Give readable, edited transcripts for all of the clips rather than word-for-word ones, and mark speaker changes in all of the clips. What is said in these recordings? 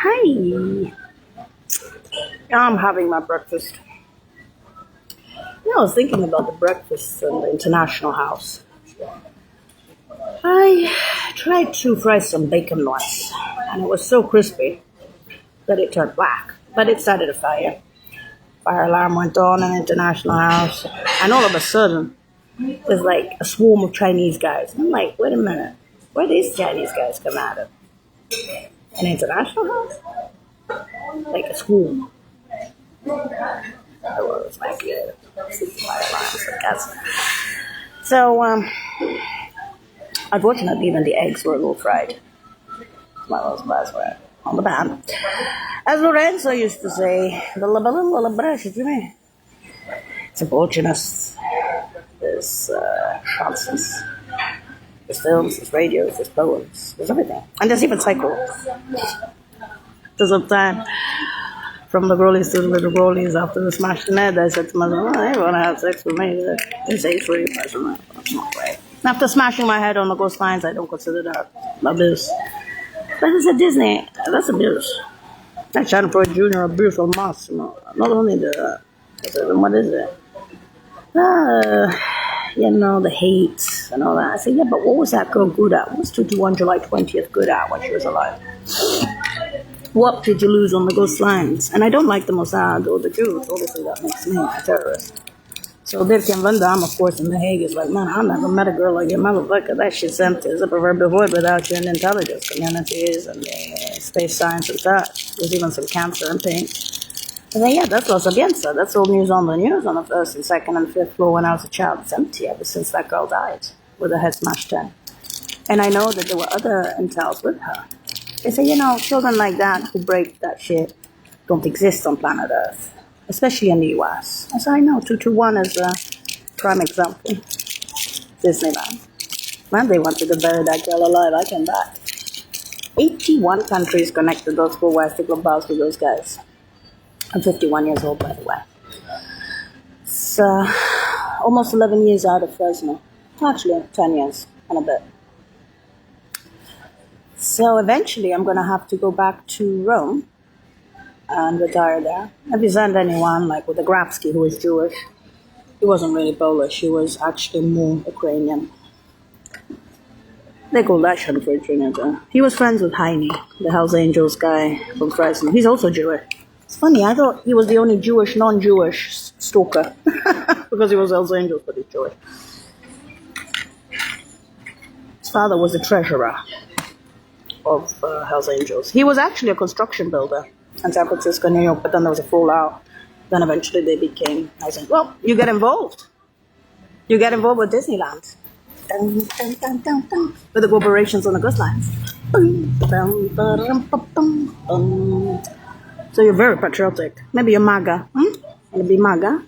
Speaker 1: Hi. I'm having my breakfast. I was thinking about the breakfast in the International House. I tried to fry some bacon once, and it was so crispy that it turned black. But it started a fire. Fire alarm went on in the International House, and all of a sudden, there's like a swarm of Chinese guys. I'm like, wait a minute, where these Chinese guys come out of? An International House? Like a swarm. I was like, yeah, fire alarms, I guess. So, unfortunately, even the eggs were a little fried. My those guys were on the pan. As Lorenzo used to say, it's unfortunate. There's chances. There's films, there's radios, there's poems, there's everything. And there's even cycles. There's a time from the Rollies to the little Rollies after the smashed head, I said to myself, well, everyone had sex with me. It's age-free. That's not right. After smashing my head on the ghost lines, I don't consider that abuse. But it's a Disney. That's abuse. That's Shannon Freud Jr. abuse on mass. Not only the, what is it? The hate and all that. I said, yeah, but what was that girl good at? What was 221 July 20th good at when she was alive? What did you lose on the ghost lines? And I don't like the Mossad or the Jews. Obviously, that makes me a terrorist. So Dirk and Van Damme, of course, in The Hague is like, man, I never met a girl like your motherfucker. That shit's empty. It's a proverbial void without you in the intelligence communities and the space science and such. There's even some cancer and pain. And then, yeah, that's Los Sapienza. That's all news on the news on the first and second and fifth floor when I was a child. It's empty ever since that girl died with her head smashed in. And I know that there were other intels with her. They say, children like that who break that shit don't exist on planet Earth, especially in the US. As I know, 221 is a prime example. Disneyland. Man, they wanted to bury that girl alive. I came back. 81 countries connected those four West Globals with those guys. I'm 51 years old, by the way. It's almost 11 years out of Fresno. Actually, 10 years and a bit. So eventually I'm going to have to go back to Rome and retire there. If you send anyone, like with the Grabsky, who is Jewish, he wasn't really Polish, he was actually more Ukrainian. They call that for Trinidad. He was friends with Heine, the Hells Angels guy from Fresno. He's also Jewish. It's funny, I thought he was the only Jewish, non-Jewish stalker. Because he was Hells Angels, but he's Jewish. His father was the treasurer of Hells Angels. He was actually a construction builder in San Francisco, New York, but then there was a fallout. Then eventually they became, I said, well, you get involved. You get involved with Disneyland. Dun, dun, dun, dun, dun, with the corporations on the ghost lines. So you're very patriotic. Maybe you're MAGA. Want to be MAGA?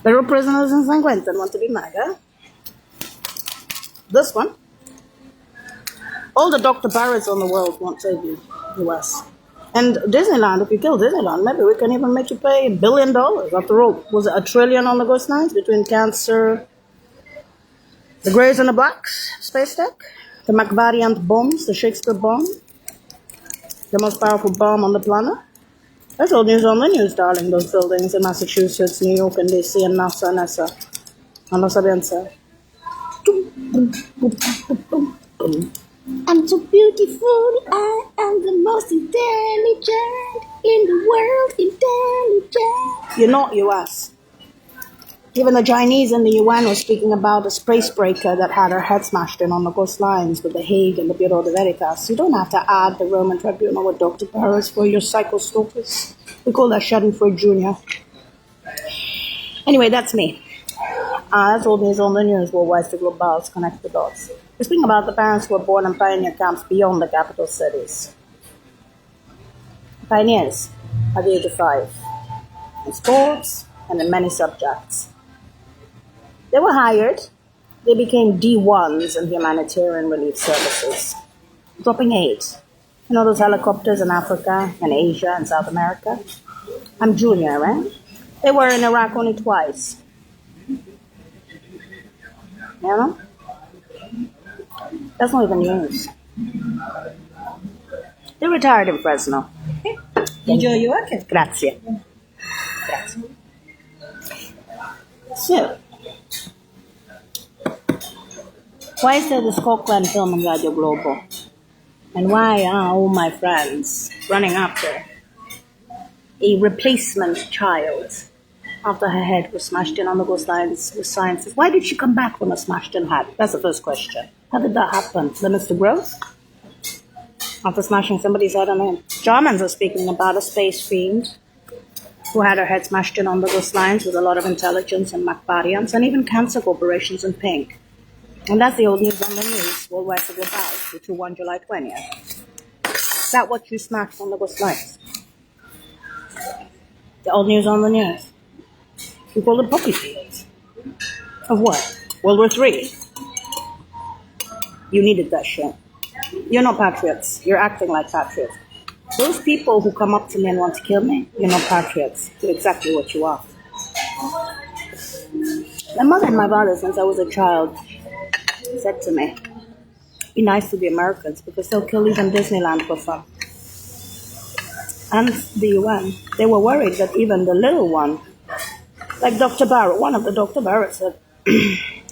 Speaker 1: The real prisoners in San Quentin want to be MAGA. This one. All the Dr. Barretts on the world won't save you, US. And Disneyland, if you kill Disneyland, maybe we can even make you pay $1 billion. After all, was it $1 trillion on the ghost lines between cancer, the Greys and the Blacks, space tech, the McVariant bombs, the Shakespeare bomb, the most powerful bomb on the planet? That's all news on the news, darling, those buildings in Massachusetts, New York, and DC, and NASA, and ESA, and Los Sapienza. I'm so beautiful, I am the most intelligent in the world, intelligent. You're not US. Even the Chinese in the UN were speaking about a spacebreaker that had her head smashed in on the coast lines with the Hague and the Bureau de Veritas. You don't have to add the Roman Tribunal with Dr. Paris for your psycho-stalkers. We call that Schadenfreude Jr. Anyway, that's me. That's all news on the news. Worldwide, the globals connect the dots. We're speaking about the parents who were born in pioneer camps beyond the capital cities. Pioneers at the age of 5. In sports and in many subjects. They were hired. They became D1s in humanitarian relief services. Dropping aid. You know those helicopters in Africa and Asia and South America? I'm junior, right? They were in Iraq only twice. You know? That's not even news. They retired in Fresno.
Speaker 2: Okay. Enjoy your work.
Speaker 1: Grazie. Grazie. So, why is there this Cochran film on Radio Globo? And why are all my friends running after a replacement child after her head was smashed in on the ghost lines with sciences? Why did she come back from a smashed in head? That's the first question. How did that happen? Limits to growth? After smashing somebody's head on it. Germans are speaking about a space fiend who had her head smashed in on the ghost lines with a lot of intelligence and MacBarians and even cancer corporations in pink. And that's the old news on the news worldwide to go by to 2-1 July 20th. Is that what you smashed on the ghost lines? The old news on the news. You call it poppy fields. Of what? World War III. You needed that shit. You're not patriots. You're acting like patriots. Those people who come up to me and want to kill me, you're not patriots. You're exactly what you are. My mother and my father, since I was a child, said to me, be nice to the Americans because they'll kill even Disneyland for fun. And the UN, they were worried that even the little one, like Dr. Barrett, one of the Dr. Barrett said,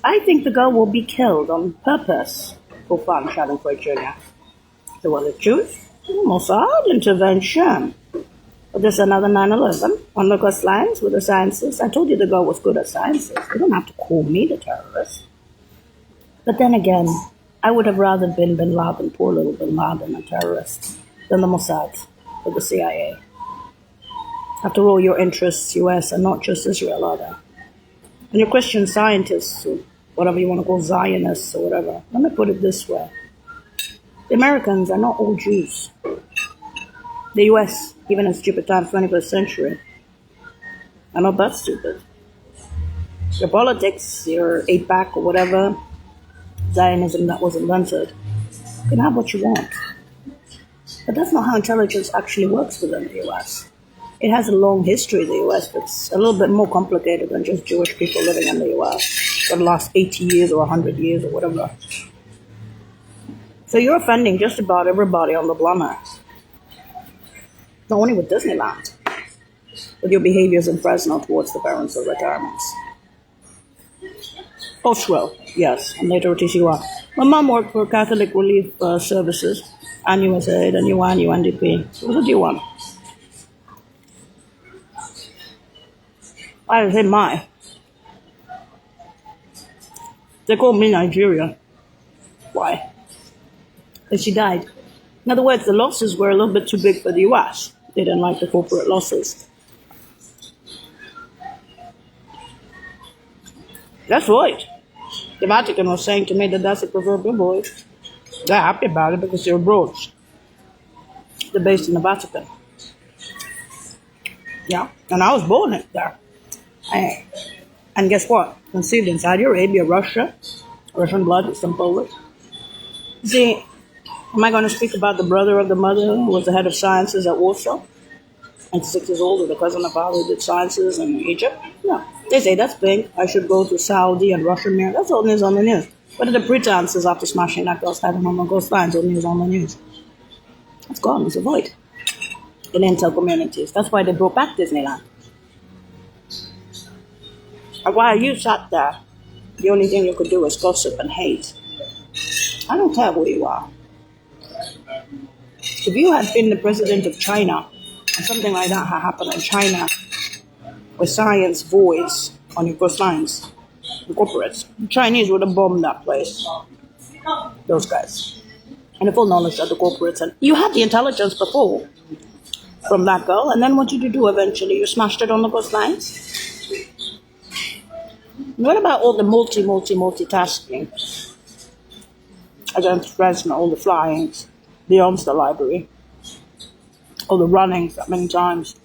Speaker 1: I think the girl will be killed on purpose for fun, Schadenfreude Jr. So what the truth? Mossad intervention. But there's another 9/11 on the coastlines with the sciences. I told you the girl was good at sciences. You don't have to call me the terrorist. But then again, I would have rather been Bin Laden, poor little Bin Laden, a terrorist, than the Mossad or the CIA. After all, your interests, US, are not just Israel, are they? And your Christian scientists, or whatever you want to call Zionists or whatever, let me put it this way. The Americans are not all Jews. The US, even in stupid times, 21st century, are not that stupid. Your politics, your AIPAC or whatever, Zionism that was invented, you can have what you want. But that's not how intelligence actually works within the US. It has a long history, the US, that's a little bit more complicated than just Jewish people living in the US for the last 80 years or 100 years or whatever. So you're offending just about everybody on the planet. Not only with Disneyland, with your behaviors in Fresno towards the parents of retirements. Oswell, yes, and later at TCUR. My mom worked for Catholic Relief Services, and USAID, and UN, UNDP. So what do you want? I say my. They called me Nigeria. Why? Because she died. In other words, the losses were a little bit too big for the US. They didn't like the corporate losses. That's right. The Vatican was saying to me that that's a proverbial boy. They're happy about it because they're abroad. They're based in the Vatican. Yeah, and I was born there. And guess what? Conceived in Saudi Arabia, Russia, Russian blood with some Polish. See, am I going to speak about the brother of the mother who was the head of sciences at Warsaw? And 6 years old, or the cousin of father who did sciences in Egypt? No. They say that's pink. I should go to Saudi and Russia. That's all news on the news. What are the pretenses after smashing that girl's head on the ghost lines? All news on the news. It's gone. It's a void in intel communities. That's why they brought back Disneyland. And while you sat there, the only thing you could do was gossip and hate. I don't care who you are. If you had been the president of China, and something like that had happened in China, where science voids on your coastlines, the corporates, the Chinese would have bombed that place. Those guys. And the full knowledge of the corporates. And you had the intelligence before from that girl, and then what did you do eventually? You smashed it on the coastlines? What about all the multitasking against Fresno, all the flyings beyond the library, all the runnings that many times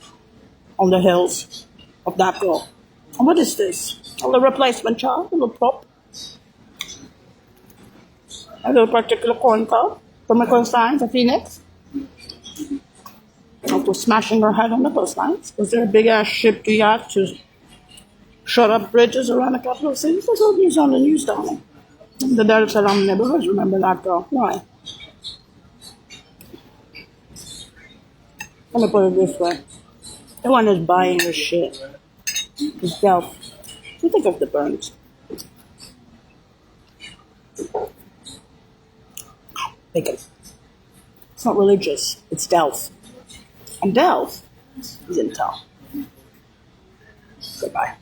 Speaker 1: on the hills of that girl? And what is this? All the replacement child, a little prop, a little particular corn cob from a coastline, a phoenix, after smashing her head on the coastlines. Was there a big ass ship to yacht to shut up bridges around a couple of cities? There's all news on the news, darling. The Dar es Salaam neighborhoods remember that girl. Why? Let me put it this way. The one who's buying your shit is Delph. You think of the burns. Bacon. It's not religious. It's Delph. And Delph is Intel. Goodbye.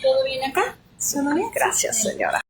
Speaker 2: ¿Todo bien acá? ¿Solo bien?
Speaker 1: Gracias, señora.